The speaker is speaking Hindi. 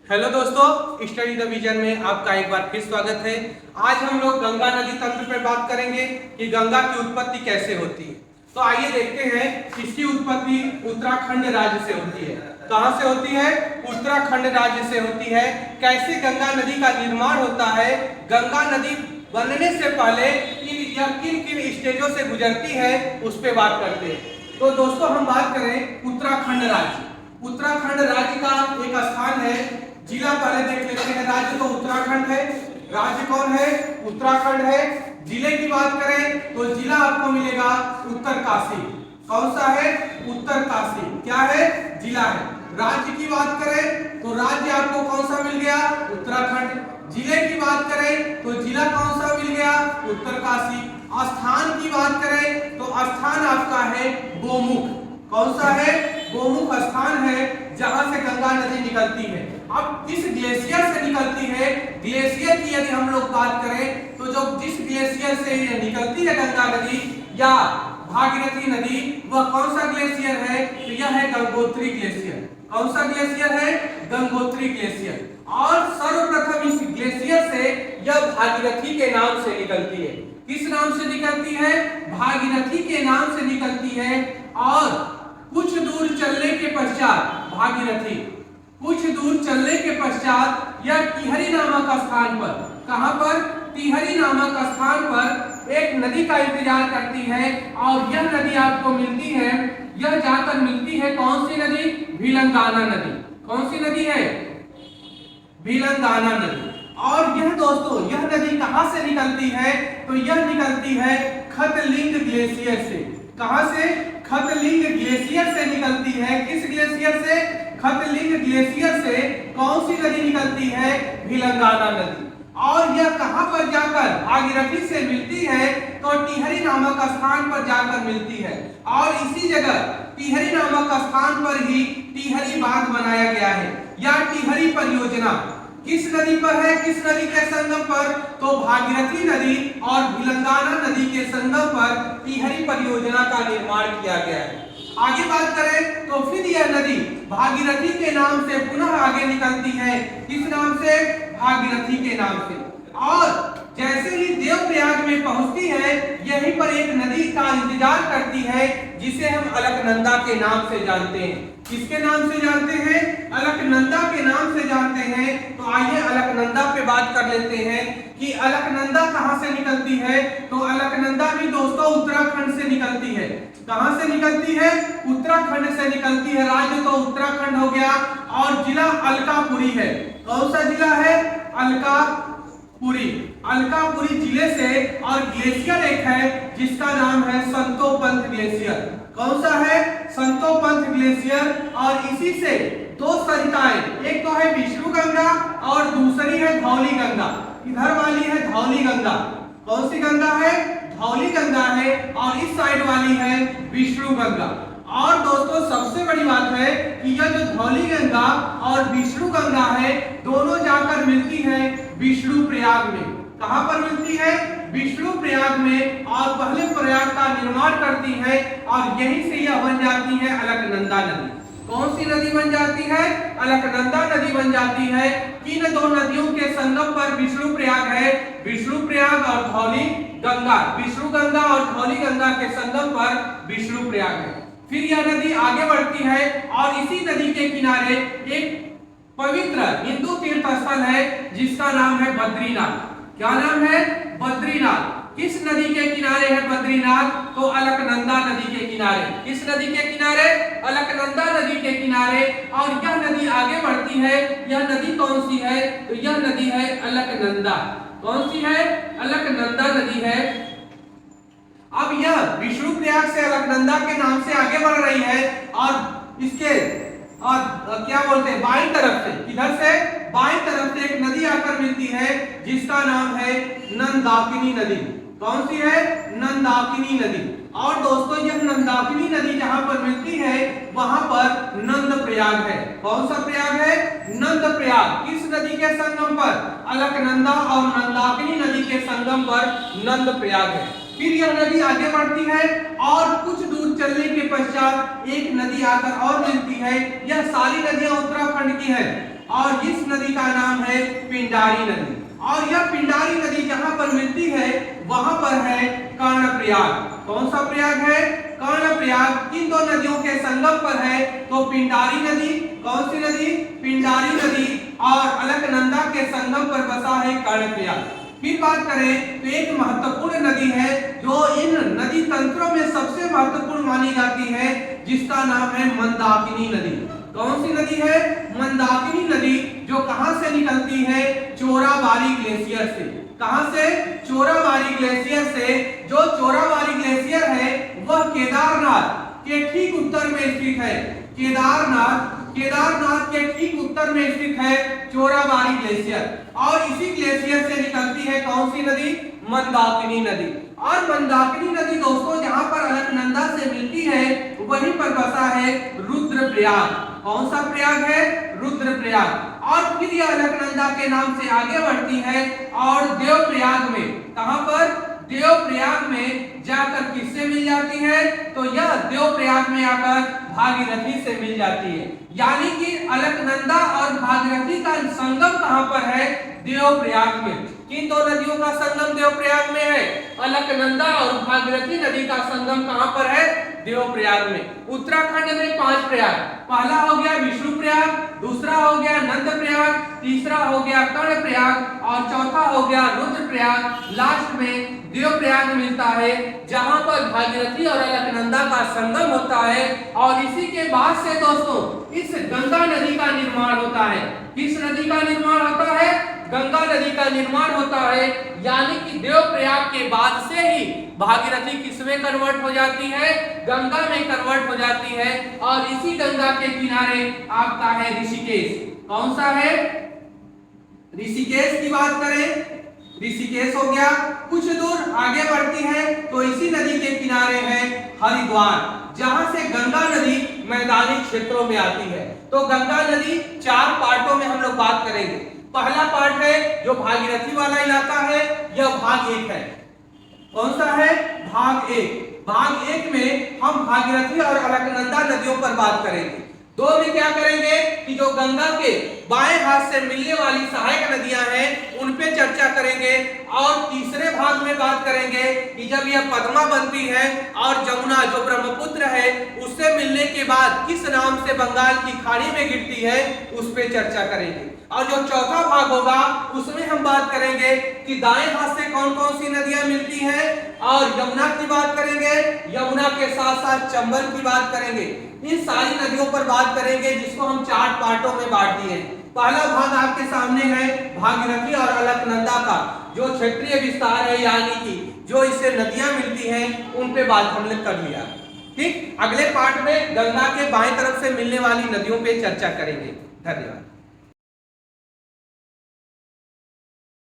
हेलो दोस्तों, स्टडी द विजन में आपका एक बार फिर स्वागत है। आज हम लोग गंगा नदी तंत्र पर बात करेंगे कि गंगा की उत्पत्ति कैसे होती है। तो आइए देखते हैं, इसकी उत्पत्ति उत्तराखंड राज्य से होती है। कहां से होती है? उत्तराखंड राज्य से होती है। कैसे गंगा नदी का निर्माण होता है, गंगा नदी बनने से पहले किन किन स्टेजों से गुजरती है, उस पर बात करते हैं। तो दोस्तों, हम बात करें उत्तराखंड राज्य। उत्तराखंड राज्य का एक स्थान है, जिला पहले देख लेते हैं। राज्य तो उत्तराखंड है, राज्य कौन है? उत्तराखंड है। जिले की बात करें तो जिला आपको मिलेगा उत्तरकाशी। कौन सा है? उत्तरकाशी। क्या है? जिला है। राज्य की बात करें तो राज्य आपको कौन सा मिल गया? उत्तराखंड। जिले की बात करें तो जिला कौन सा मिल गया? उत्तरकाशी। स्थान की बात करें तो स्थान आपका है गोमुख। कौन सा है? गोमुख स्थान है जहां से गंगा नदी निकलती है। अब किस ग्लेशियर से निकलती है? ग्लेशियर की यदि हम लोग बात करें तो जो जिस ग्लेशियर से निकलती है गंगा नदी या भागीरथी नदी, वह कौन सा ग्लेशियर है? तो यह है गंगोत्री ग्लेशियर। कौन सा ग्लेशियर है? गंगोत्री ग्लेशियर। और सर्वप्रथम इस ग्लेशियर से यह भागीरथी के नाम से निकलती है। किस नाम से निकलती है? भागीरथी के नाम से निकलती है। और कुछ दूर चलने के पश्चात भागीरथी, कुछ दूर चलने के पश्चात यह टिहरी नामक स्थान पर, कहां पर? टिहरी नामक स्थान पर एक नदी का इंतजार करती है। और यह नदी आपको मिलती है, यह जाकर मिलती है कौन सी नदी? भिलंगाना नदी। कौन सी नदी है? भिलंगाना नदी। और यह दोस्तों, यह नदी कहां से निकलती है? तो यह निकलती है खतलिंग ग्लेशियर से। कहां से? खतलिंग ग्लेशियर से निकलती है। किस ग्लेशियर से? खतलिंग ग्लेशियर से। कौन सी नदी निकलती है? भिलंगाना नदी। और यह कहां पर जाकर भागीरथी से मिलती है? तो टिहरी नामक स्थान पर जाकर मिलती है। और इसी जगह टिहरी नामक स्थान पर ही टिहरी बांध बनाया गया है या टिहरी परियोजना। किस नदी पर है? किस नदी के संगम पर? तो भागीरथी नदी और भिलंगाना नदी के संगम पर टिहरी परियोजना का निर्माण किया गया है। आगे बात करें तो फिर यह नदी भागीरथी के नाम से पुनः आगे निकलती है। किस नाम से? भागीरथी के नाम से। और जैसे ही देवप्रयाग में पहुंचती है, यहीं पर एक नदी का इंतजार करती है जिसे हम अलकनंदा के नाम से जानते हैं। किसके नाम से जानते हैं? अलकनंदा के नाम से जानते हैं। तो आइए अलकनंदा पे बात कर लेते हैं कि अलकनंदा कहां से निकलती है। तो अलकनंदा भी दोस्तों उत्तराखंड से निकलती है। कहां से निकलती है? उत्तराखंड से निकलती है। राज्य तो उत्तराखंड हो गया और जिला अलकापुरी है। कौन सा जिला है? अलकापुरी। अलकापुरी जिले से। और ग्लेशियर एक है जिसका नाम है संतोपंथ ग्लेशियर। कौन सा है? संतोपंथ ग्लेशियर। और इसी से दो सरिताएं, एक तो है विष्णु गंगा और दूसरी है धौली गंगा। इधर वाली है धौली गंगा। कौन सी गंगा है? धौली गंगा है। और इस साइड वाली है विष्णु गंगा। और दोस्तों सबसे बड़ी बात है कि यह जो धौली गंगा और विष्णु गंगा है, दोनों जाकर मिलती है विष्णु प्रयाग में। कहां पर मिलती है? विष्णु प्रयाग में। और पहले प्रयाग का निर्माण करती है और यहीं से यह बन जाती है अलकनंदा नदी। कौन सी नदी बन जाती है? अलकनंदा नदी बन जाती है। किन दो नदियों के संगम पर विष्णु प्रयाग है? विष्णु प्रयाग और धौली गंगा। विष्णु गंगा और धौली गंगा के संगम पर विष्णु प्रयाग है। फिर यह नदी आगे बढ़ती है और इसी नदी के किनारे एक पवित्र हिंदू तीर्थ स्थल है जिसका नाम है बद्रीनाथ। क्या नाम है? बद्रीनाथ। किस नदी के किनारे है बद्रीनाथ? तो अलकनंदा नदी के किनारे। किस नदी के किनारे? अलकनंदा नदी के किनारे। और यह नदी आगे बढ़ती है। यह नदी कौन सी है? तो यह नदी है अलकनंदा। कौन सी है? अलकनंदा नदी है। अब यह विष्णु प्रयाग से अलकनंदा के नाम से आगे बढ़ रही है और इसके और क्या बोलते हैं, बाईं तरफ से, किधर से? बाईं तरफ से एक नदी आकर मिलती है जिसका नाम है नंदाकिनी नदी। कौन सी है? नंदाकिनी नदी। और दोस्तों यह नंदाकिनी नदी जहां पर मिलती है वहां पर नंद प्रयाग है। कौन सा प्रयाग है? नंद प्रयाग। किस नदी के संगम पर? अलकनंदा और नंदाकिनी नदी के संगम पर नंद प्रयाग है। फिर यह नदी आगे बढ़ती है और कुछ दूर चलने के पश्चात एक नदी आकर और मिलती है। यह सारी नदियां उत्तराखंड की है। और इस नदी का नाम है पिंडारी नदी। और यह पिंडारी नदी जहां पर मिलती है वहां पर है कर्णप्रयाग। कौन सा प्रयाग है? कर्णप्रयाग। किन दो नदियों के संगम पर है? तो पिंडारी नदी। कौन सी नदी? पिंडारी नदी। और अलकनंदा के संगम पर बसा है कर्णप्रयाग। फिर बात करें तो एक महत्वपूर्ण नदी है जो इन नदी तंत्रों में सबसे महत्वपूर्ण मानी जाती है, जिसका नाम है मंदाकिनी नदी। कौन सी नदी है? मंदाकिनी नदी, जो कहां से निकलती है? चोराबाड़ी ग्लेशियर से। कहां से? चोराबाड़ी ग्लेशियर से। जो चोराबाड़ी ग्लेशियर है वह केदारनाथ के ठीक उत्तर में स्थित है। केदारनाथ के ठीक उत्तर में स्थित है चोराबाड़ी ग्लेशियर। और इसी ग्लेशियर से निकलती है कौन सी नदी? मंदाकिनी नदी। और मंदाकिनी नदी दोस्तों जहां पर अलकनंदा से मिलती है वहीं पर बसा है रुद्रप्रयाग। कौन सा प्रयाग है? रुद्रप्रयाग। और फिर यह अलकनंदा के नाम से आगे बढ़ती है और देवप्रयाग में, कहां पर? देवप्रयाग में जाकर किससे मिल जाती है? तो यह देवप्रयाग में आकर भागीरथी से मिल जाती है। यानी कि अलकनंदा और भागीरथी का संगम कहां पर है? देवप्रयाग में। किन दो नदियों का संगम देवप्रयाग में है? अलकनंदा और भागीरथी नदी का संगम कहां पर है? देवप्रयाग में। उत्तराखंड में 5 प्रयाग। पहला हो गया विष्णुप्रयाग, दूसरा हो गया नंदप्रयाग, तीसरा हो गया कर्णप्रयाग और चौथा हो गया रुद्रप्रयाग। लास्ट में देवप्रयाग मिलता है जहां पर भागीरथी और अलकनंदा का संगम होता है। और इसी के बाद से दोस्तों इस गंगा नदी का निर्माण होता है। किस नदी का निर्माण होता है? गंगा नदी का निर्माण होता है। यानी कि देवप्रयाग के बाद से ही भागीरथी किसमें कन्वर्ट हो जाती है? गंगा में कन्वर्ट हो जाती है। और इसी गंगा के किनारे आपका है ऋषिकेश। कौन सा है? ऋषिकेश की बात करें, ऋषिकेश हो गया। कुछ दूर आगे बढ़ती है तो इसी नदी के किनारे है हरिद्वार, जहां से गंगा नदी मैदानी क्षेत्रों में आती है। तो गंगा नदी 4 पार्टों में हम लोग बात करेंगे। पहला पार्ट है जो भागीरथी वाला इलाका है, यह भाग 1 है। कौन सा है? भाग 1। भाग 1 में हम भागीरथी और अलकनंदा नदियों पर बात करेंगे। 2 में क्या करेंगे कि जो गंगा के बाएं हाथ से मिलने वाली सहायक नदियां हैं उन पे चर्चा करेंगे। और तीसरे भाग में बात करेंगे कि जब यह पद्मा बनती है और जमुना जो ब्रह्मपुत्र है उससे मिलने के बाद किस नाम से बंगाल की खाड़ी में गिरती है उस पे चर्चा करेंगे। और जो चौथा भाग होगा उसमें हम बात करेंगे कि दाएं हाथ से कौन कौन सी नदियां मिलती हैं और यमुना की बात करेंगे, यमुना के साथ साथ चंबल की बात करेंगे। इन सारी नदियों पर बात करेंगे जिसको हम 4 पार्टों में बांट दिए हैं। पहला भाग आपके सामने है भागीरथी और अलकनंदा का जो क्षेत्रीय विस्तार है, यानी कि जो इससे नदियां मिलती हैं उन पे बात हमने कर लिया। ठीक, अगले पार्ट में गंगा के बाएं तरफ से मिलने वाली नदियों पे चर्चा करेंगे। धन्यवाद।